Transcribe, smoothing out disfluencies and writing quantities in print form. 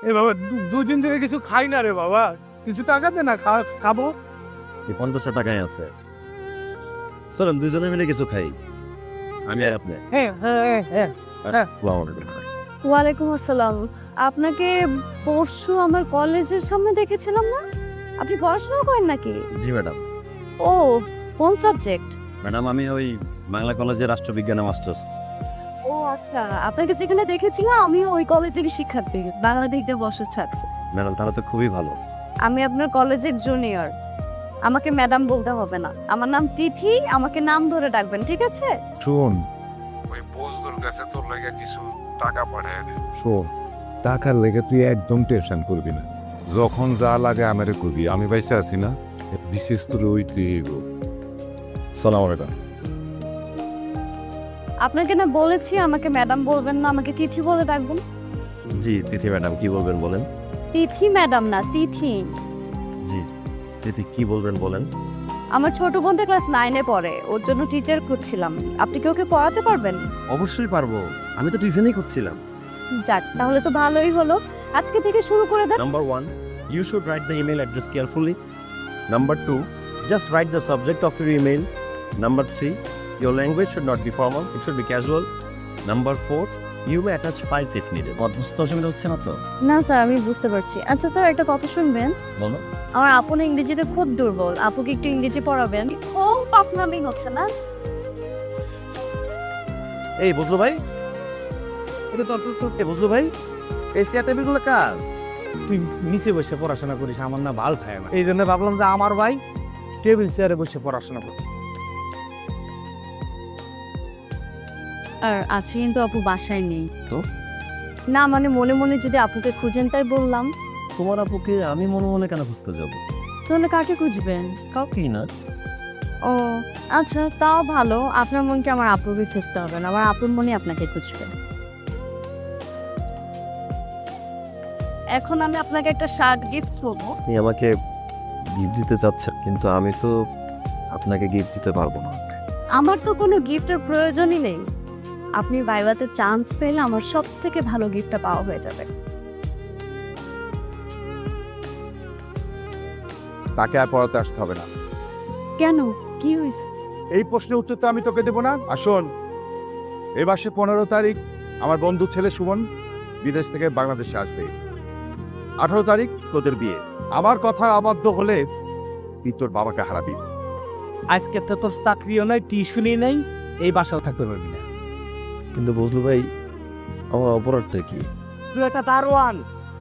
এ বাবা, দুদিন ধরে কিছু খাই না রে বাবা, কিছু টাকা দে না, খাবো। এই 500 টাকায় আছে, চলেন দুজনে মিলে কিছু খাই, আমি আর আপনি। হ্যাঁ হ্যাঁ হ্যাঁ হ্যাঁ। ওয়ালাইকুম আসসালাম। আপনাকে পরশু আমার কলেজের সামনে দেখেছিলাম না? আপনি পড়াশোনা করেন নাকি? জি ম্যাডাম। ও, কোন সাবজেক্ট? ম্যাডাম আমি ওই বাংলা কলেজের রাষ্ট্রবিজ্ঞানে মাস্টার্স। ও আচ্ছা, আপনাকে যেখানে দেখেছিলাম আমিও ওই কলেজেরই শিক্ষার্থী, বাংলা দিকটা বসে ছাত্র। ম্যাডাম তাহলে তো খুবই ভালো। আমি আপনার কলেজের জুনিয়র, আমাকে ম্যাডাম বলতে হবে না, আমার নাম তিথি, আমাকে নাম ধরে ডাকবেন, ঠিক আছে? শোন, ওই বজদুর কাছে তোর লাগে কিছু টাকা পাঠায় দিস। শোন, টাকার লেগে তুই একদম টেনশন করবি না, যখন যা লাগে আমারে করবি, আমি বাইসে আছি না, বিশেষ তোর ওই তুই সালাম আলাইকুম। আপনাকে না বলেছি আমাকে ম্যাডাম বলবেন না, আমাকে তিথি বলে ডাকবেন। জি তিথি ম্যাডাম, কি বলবেন বলেন। তিথি ম্যাডাম না, তিথি। জি তিথি, কি বলবেন বলেন। আমার ছোট বোনটা ক্লাস 9-এ পড়ে, ওর জন্য টিচার খুঁজছিলাম, আপনি কি ওকে পড়াতে পারবেন? অবশ্যই পারবো, আমি তো টিউশনই করছিলাম। যাক, তাহলে তো ভালোই হলো, আজকে থেকে শুরু করে দেন। Number 1, you should write the email address carefully. Number 2, just write the subject of your email. Number 3, your language should not be formal, it should be casual. Number 4, you may attach files if needed. বুঝতে অসুবিধা হচ্ছে না তো? না sir, আমি বুঝতে পারছি। আচ্ছা স্যার, একটা কথা শুনবেন। বলো। আমার আপু না ইংরেজিতে খুব দুর্বল, আপুকে একটু ইংরেজি পড়াবেন। ও পাফনামিং হচ্ছে না? এই বুঝলো ভাই, এটা তোর বুঝলো ভাই, এই চেয়ার টেবিলগুলো কার? তুই নিচে বসে পড়াশোনা করিস, আমার না ভাল থাকে না, এই জন্য ভাবলাম যে আমার ভাই টেবিল চেয়ারে বসে পড়াশোনা করে। আর আছে কিন্তু আপু বাসায় নেই তো? না মানে মনে মনে যদি আপুকে খুঁজেন তাই বললাম। তোমার আপুকে আমি মনে মনে কেন খুঁজতে যাবো? তাহলে কাকে খুঁজবেন? কাউকেই না। ও আচ্ছা, তাও ভালো, আপনার মনকে আমার আপুকে খুঁজতে হবে না, আমার আপুর মনে আপনাকে খুঁজবে। এখন আমি আপনাকে একটা শার্ট গিফট করবো। আপনি আমাকে গিফট দিতে চাচ্ছেন, কিন্তু আমি তো আপনাকে গিফট দিতে পারবো না। আমার তো কোনো গিফটের প্রয়োজনই নেই, আপনি ভাইভাতে চান্স পেলে আমার সব থেকে ভালো গিফটটা পাওয়া হয়ে যাবে। তাকে আর পড়াতে আসতে হবে না। কেন, কি হয়েছে? এই প্রশ্নের উত্তর তো আমি তোকে দেবো না। আসুন, এই মাসে 15 তারিখ আমার বন্ধু ছেলে সুমন বিদেশ থেকে বাংলাদেশে আসবে। 18 তারিখ তোদের বিয়ে। আমার কথা আবদ্ধ হলে তুই তোর বাবাকে হারাবি। আজকে তো তোর চাকরিও নাই, টিউশনই নাই, এই বাসাও থাকতে পারবি না। কিন্তু বুঝলো ভাই, আমার অপরাধটা কি? তুই একটা দারোয়ান,